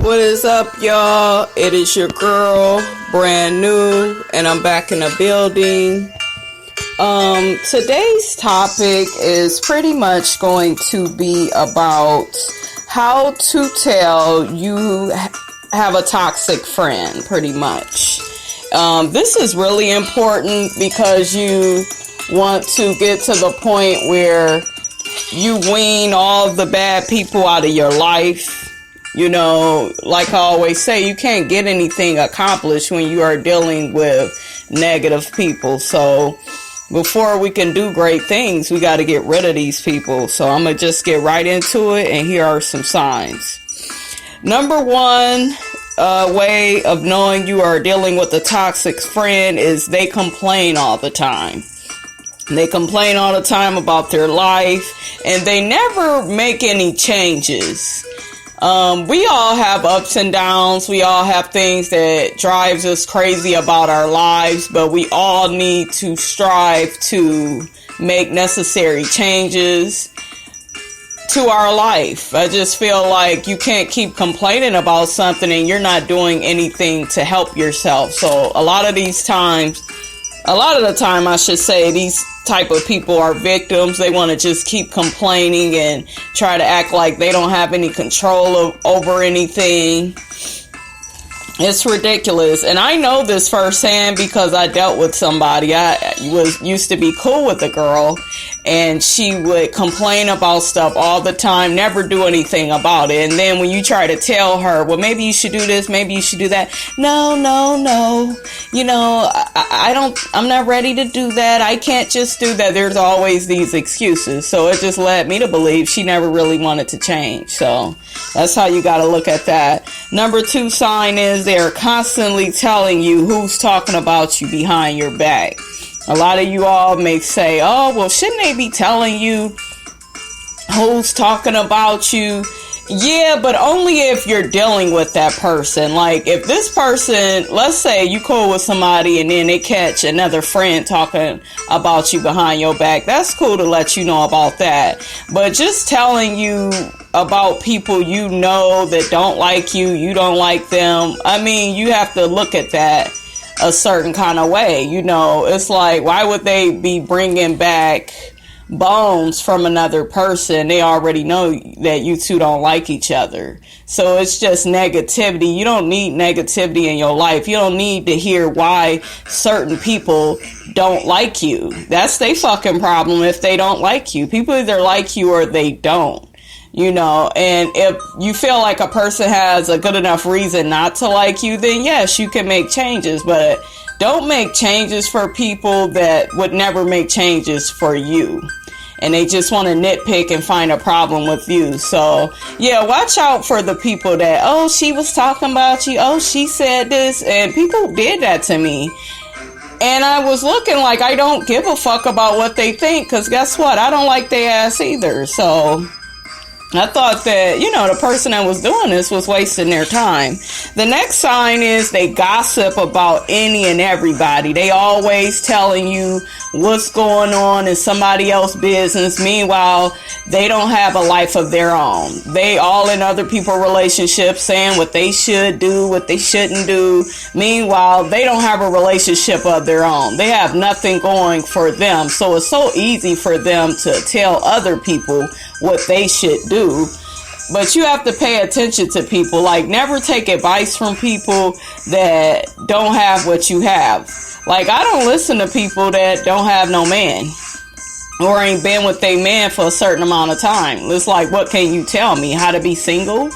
What is up, y'all? It is your girl, brand new, and I'm back in the building. Today's topic is pretty much going to be about how to tell you have a toxic friend, pretty much. This is really important because you want to get to the point where you wean all the bad people out of your life. You know, like I always say, you can't get anything accomplished when you are dealing with negative people. So before we can do great things, we got to get rid of these people. So I'm going to just get right into it, and here are some signs. Number one way of knowing you are dealing with a toxic friend is they complain all the time. They complain all the time about their life, and they never make any changes. We all have ups and downs. We all have things that drives us crazy about our lives, but we all need to strive to make necessary changes to our life. I just feel like you can't keep complaining about something and you're not doing anything to help yourself. So a lot of the time, I should say, these type of people are victims. They want to just keep complaining and try to act like they don't have any control over anything. It's ridiculous. And I know this firsthand because I dealt with somebody. I used to be cool with a girl, and she would complain about stuff all the time, never do anything about it. And then when you try to tell her, well, maybe you should do this, maybe you should do that. No. You know, I'm not ready to do that. I can't just do that. There's always these excuses. So it just led me to believe she never really wanted to change. So that's how you got to look at that. Number two sign is they're constantly telling you who's talking about you behind your back. A lot of you all may say, oh, well, shouldn't they be telling you who's talking about you? Yeah, but only if you're dealing with that person. Like, if this person, let's say you cool with somebody and then they catch another friend talking about you behind your back, that's cool to let you know about that. But just telling you about people you know that don't like you, you don't like them, I mean, you have to look at that a certain kind of way. You know, it's like, why would they be bringing back bones from another person? They already know that you two don't like each other. So it's just negativity. You don't need negativity in your life. You don't need to hear why certain people don't like you. That's their fucking problem if they don't like you. People either like you or they don't. You know, and if you feel like a person has a good enough reason not to like you, then yes, you can make changes, but don't make changes for people that would never make changes for you. And they just want to nitpick and find a problem with you. So, yeah, watch out for the people that, oh, she was talking about you. Oh, she said this. And people did that to me. And I was looking like I don't give a fuck about what they think. Because guess what? I don't like their ass either. So I thought that, you know, the person that was doing this was wasting their time. The next sign is they gossip about any and everybody. They always telling you what's going on in somebody else's business. Meanwhile, they don't have a life of their own. They all in other people's relationships saying what they should do, what they shouldn't do. Meanwhile, they don't have a relationship of their own. They have nothing going for them. So it's so easy for them to tell other people what they should do. But you have to pay attention to people. Like, never take advice from people that don't have what you have. Like, I don't listen to people that don't have no man or ain't been with their man for a certain amount of time. It's like, what can you tell me? How to be single?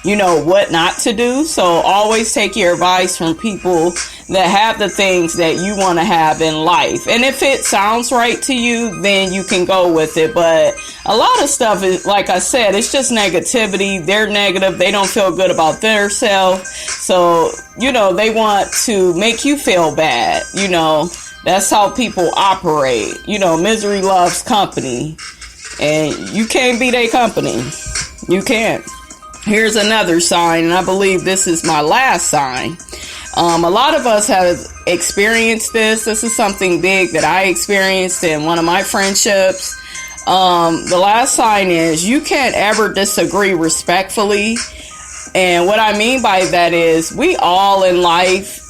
You know, what not to do? So always take your advice from people that have the things that you want to have in life. And if it sounds right to you, then you can go with it. But a lot of stuff is, like I said, it's just negativity. They're negative. They don't feel good about themselves. So, you know, they want to make you feel bad. You know, that's how people operate. You know, misery loves company. And you can't be their company. You can't. Here's another sign, and I believe this is my last sign. A lot of us have experienced this. This is something big that I experienced in one of my friendships. The last sign is you can't ever disagree respectfully And what I mean by that is we all in life,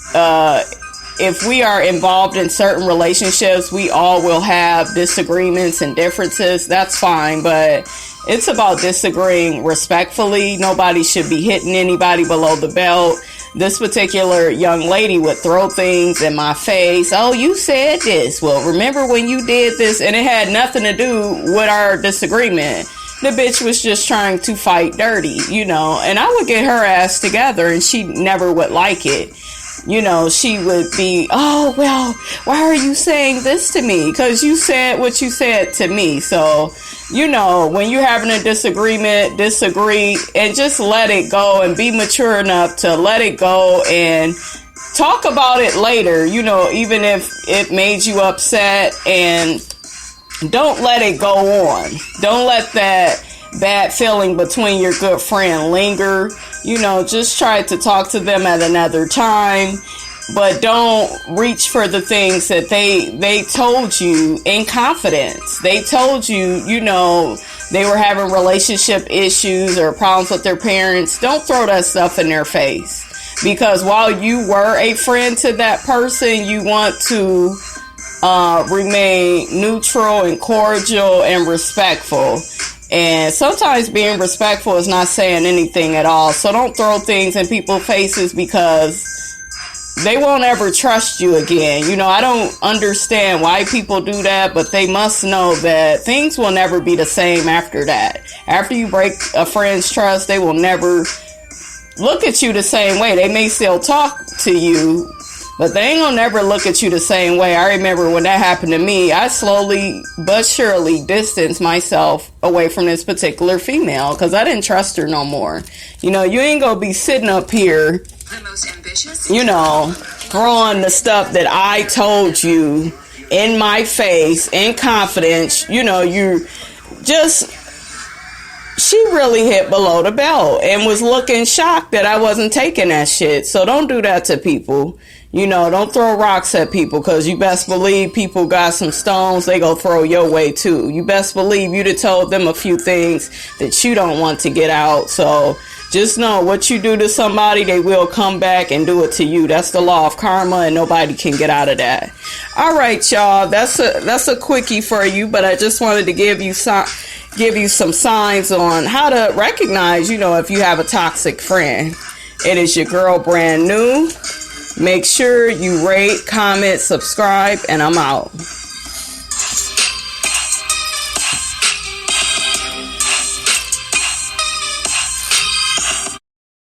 if we are involved in certain relationships, we all will have disagreements and differences. That's fine, but it's about disagreeing respectfully. Nobody should be hitting anybody below the belt. This particular young lady would throw things in my face. Oh, you said this. Well, remember when you did this? And it had nothing to do with our disagreement. The bitch was just trying to fight dirty, you know, and I would get her ass together and she never would like it. You know, she would be, oh, well, why are you saying this to me? Because you said what you said to me. So, you know, when you're having a disagreement, disagree, and just let it go and be mature enough to let it go and talk about it later, you know, even if it made you upset, and don't let it go on. Don't let that bad feeling between your good friend linger. You know, just try to talk to them at another time, but don't reach for the things that they told you in confidence. They told you, you know, they were having relationship issues or problems with their parents. Don't throw that stuff in their face, because while you were a friend to that person, you want to remain neutral and cordial and respectful. And sometimes being respectful is not saying anything at all. So don't throw things in people's faces, because they won't ever trust you again. You know, I don't understand why people do that, but they must know that things will never be the same after that. After you break a friend's trust, they will never look at you the same way. They may still talk to you, but they ain't gonna never look at you the same way. I remember when that happened to me, I slowly but surely distanced myself away from this particular female because I didn't trust her no more. You know, you ain't gonna be sitting up here, the most ambitious, you know, throwing the stuff that I told you in my face in confidence. You know, you just... She really hit below the belt and was looking shocked that I wasn't taking that shit. So don't do that to people. You know, don't throw rocks at people, because you best believe people got some stones they go throw your way too. You best believe you'd have told them a few things that you don't want to get out. So just know what you do to somebody, they will come back and do it to you. That's the law of karma, and nobody can get out of that. All right, y'all. That's a quickie for you, but I just wanted to give you some signs on how to recognize, you know, if you have a toxic friend. It is your girl, Brand New. Make sure you rate, comment, subscribe, and I'm out.